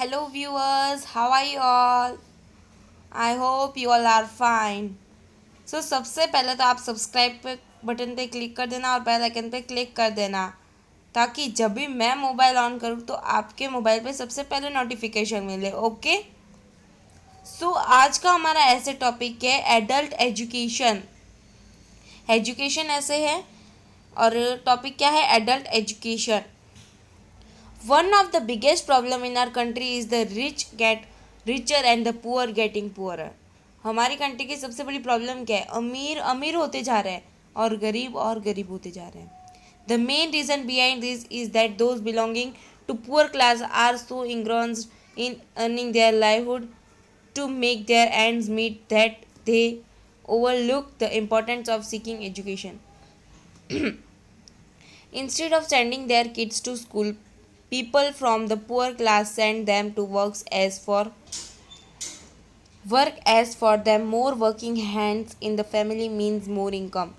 Hello viewers, how are you all? I hope you all are fine. सबसे पहले तो आप सब्सक्राइब पे बटन पे क्लिक कर देना और बेल आइकन पे क्लिक कर देना ताकि जब भी मैं मोबाइल ऑन करूँ तो आपके मोबाइल पे सबसे पहले नोटिफिकेशन मिले। ओके। आज का हमारा ऐसे टॉपिक है एडल्ट एजुकेशन। एजुकेशन ऐसे है और टॉपिक क्या है? Adult education. One of the biggest problem in our country is the rich get richer and the poor getting poorer. हमारी कंट्री की सबसे बड़ी प्रॉब्लम क्या है? अमीर अमीर होते जा रहे हैं और गरीब होते जा रहे हैं. The main reason behind this is that those belonging to poor class are so engrossed in earning their livelihood to make their ends meet that they overlook the importance of seeking education. Instead of sending their kids to school, people from the poor class send them to work as for them. More working hands in the family means more income.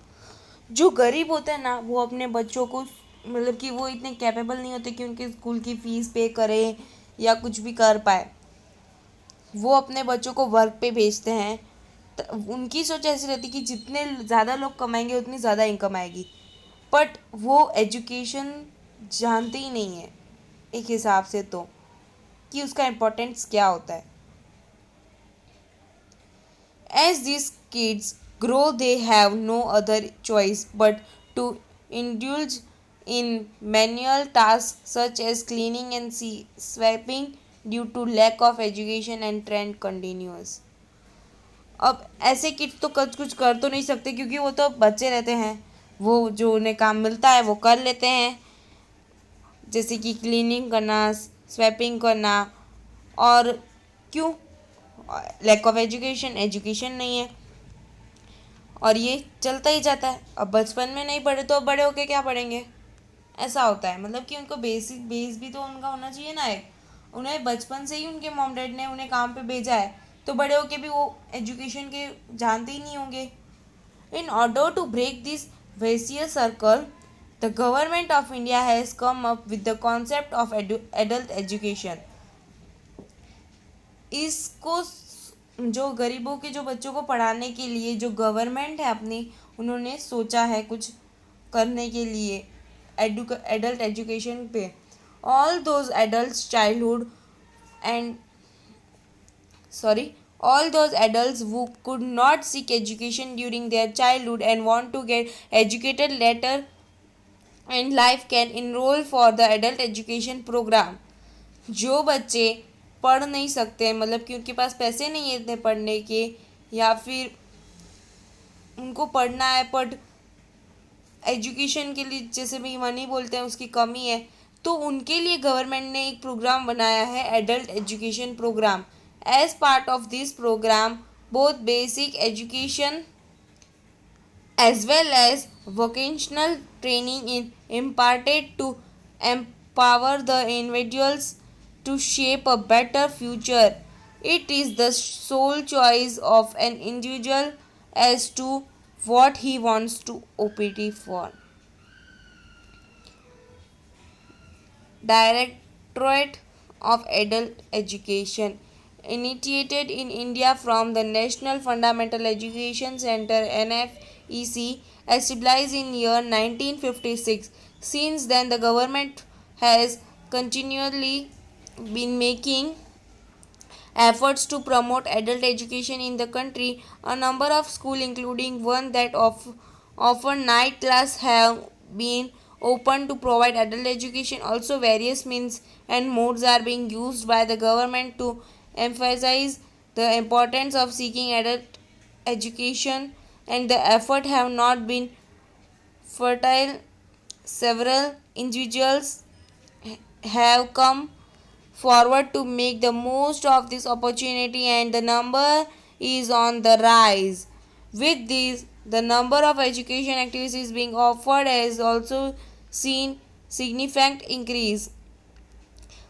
जो गरीब होते हैं ना वो अपने बच्चों को मतलब कि वो इतने कैपेबल नहीं होते कि उनके स्कूल की फ़ीस पे करें या कुछ भी कर पाए. वो अपने बच्चों को वर्क पे भेजते हैं. उनकी सोच ऐसी रहती कि जितने ज़्यादा लोग कमाएंगे उतनी ज़्यादा इनकम आएगी. बट वो एजुकेशन जानते ही नहीं है एक हिसाब से तो कि उसका इम्पोर्टेंस क्या होता है. As these kids grow, they have no other choice but to indulge in manual tasks such as cleaning and sweeping due to lack of education and trend continues. अब ऐसे किड्स तो कुछ कर तो नहीं सकते क्योंकि वो तो बच्चे रहते हैं. वो जो उन्हें काम मिलता है वो कर लेते हैं, जैसे कि क्लीनिंग करना, स्वैपिंग करना. और क्यों? लैक ऑफ एजुकेशन नहीं है और ये चलता ही जाता है. अब बचपन में नहीं पढ़े तो अब बड़े होके क्या पढ़ेंगे? ऐसा होता है. मतलब कि उनको बेसिक बेस भी तो उनका होना चाहिए ना. एक उन्हें बचपन से ही उनके मॉम डैड ने उन्हें काम पे भेजा है तो बड़े होके भी वो एजुकेशन के जानते ही नहीं होंगे. In order to break this vicious circle, the government of India has come up with the concept of adult education. इसको जो गरीबों के जो बच्चों को पढ़ाने के लिए जो गवर्नमेंट है अपनी, उन्होंने सोचा है कुछ करने के लिए एडल्ट एजुकेशन पे. All those adult childhood and all those adults who could not seek education during their childhood and want to get educated later in life can enroll for the adult education program. जो बच्चे पढ़ नहीं सकते, मतलब कि उनके पास पैसे नहीं है इतने पढ़ने के, या फिर उनको पढ़ना है बट एजुकेशन के लिए जैसे भी मनी बोलते हैं उसकी कमी है, तो उनके लिए गवर्नमेंट ने एक प्रोग्राम बनाया है adult education programme. As part of this program, both basic education as well as vocational training is imparted to empower the individuals to shape a better future. It is the sole choice of an individual as to what he wants to opt for. Directorate of Adult Education, initiated in India from the National Fundamental Education Center NFEC, established in year 1956. Since then, the government has continually been making efforts to promote adult education in the country. A number of schools, including one that offer night class, have been open to provide adult education. Also, various means and modes are being used by the government to emphasize the importance of seeking adult education, and the effort have not been fertile. Several individuals have come forward to make the most of this opportunity, and the number is on the rise. With this, the number of education activities being offered has also seen significant increase.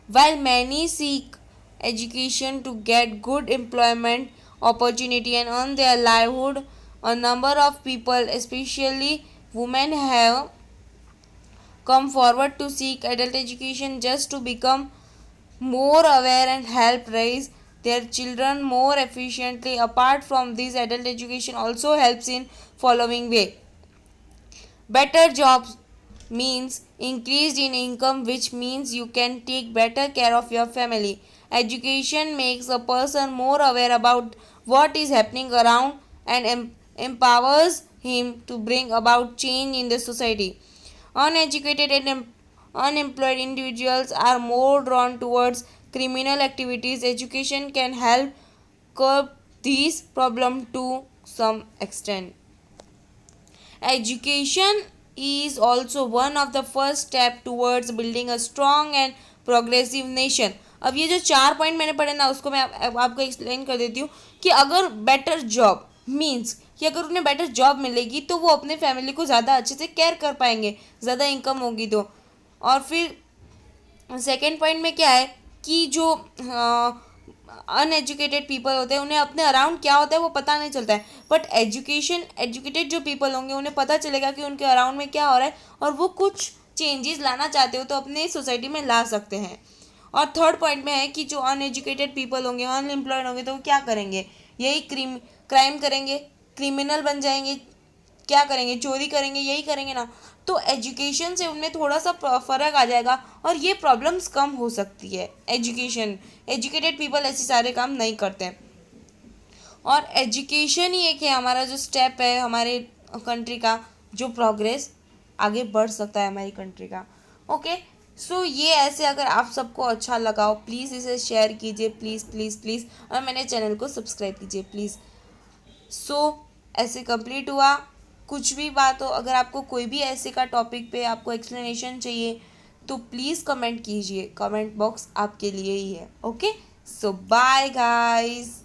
While many seek education to get good employment opportunity and earn their livelihood, a number of people, especially women, have come forward to seek adult education just to become more aware and help raise their children more efficiently. Apart from this, adult education also helps in following way. Better jobs means increased in income, which means you can take better care of your family. Education makes a person more aware about what is happening around and empowers him to bring about change in the society. Uneducated and unemployed individuals are more drawn towards criminal activities. Education can help curb these problems to some extent. Education is also one of the first step towards building a strong and progressive nation. अब ये जो 4 point मैंने पढ़े ना, उसको मैं आपको explain कर देती हूँ कि अगर बेटर जॉब मीन्स कि अगर उन्हें बेटर जॉब मिलेगी तो वो अपने फैमिली को ज़्यादा अच्छे से केयर कर पाएंगे, ज़्यादा इनकम होगी तो. और फिर सेकेंड पॉइंट में क्या है कि जो अनएजुकेटेड पीपल होते हैं उन्हें अपने अराउंड क्या होता है वो पता नहीं चलता है, बट एजुकेटेड जो पीपल होंगे उन्हें पता चलेगा कि उनके अराउंड में क्या हो रहा है और वो कुछ चेंजेस लाना चाहते हो तो अपने सोसाइटी में ला सकते हैं. और थर्ड पॉइंट में है कि जो अनएजुकेटेड पीपल होंगे, अनएम्प्लॉयड होंगे, तो वो क्या करेंगे, यही क्राइम करेंगे, क्रिमिनल बन जाएंगे, क्या करेंगे, चोरी करेंगे, यही करेंगे ना. तो एजुकेशन से उनमें थोड़ा सा फ़र्क आ जाएगा और ये प्रॉब्लम्स कम हो सकती है. एजुकेटेड पीपल ऐसे सारे काम नहीं करते हैं. और एजुकेशन ही एक है हमारा जो स्टेप है हमारे कंट्री का, जो प्रोग्रेस आगे बढ़ सकता है हमारी कंट्री का. ओके, सो ये ऐसे अगर आप सबको अच्छा लगा हो प्लीज़ इसे शेयर कीजिए, प्लीज़ प्लीज़ प्लीज़, और मेरे चैनल को सब्सक्राइब कीजिए प्लीज़. सो ऐसे कंप्लीट हुआ. कुछ भी बात हो, अगर आपको कोई भी ऐसे का टॉपिक पे आपको एक्सप्लेनेशन चाहिए तो प्लीज़ कमेंट कीजिए, कमेंट बॉक्स आपके लिए ही है. ओके, सो बाय गाइस.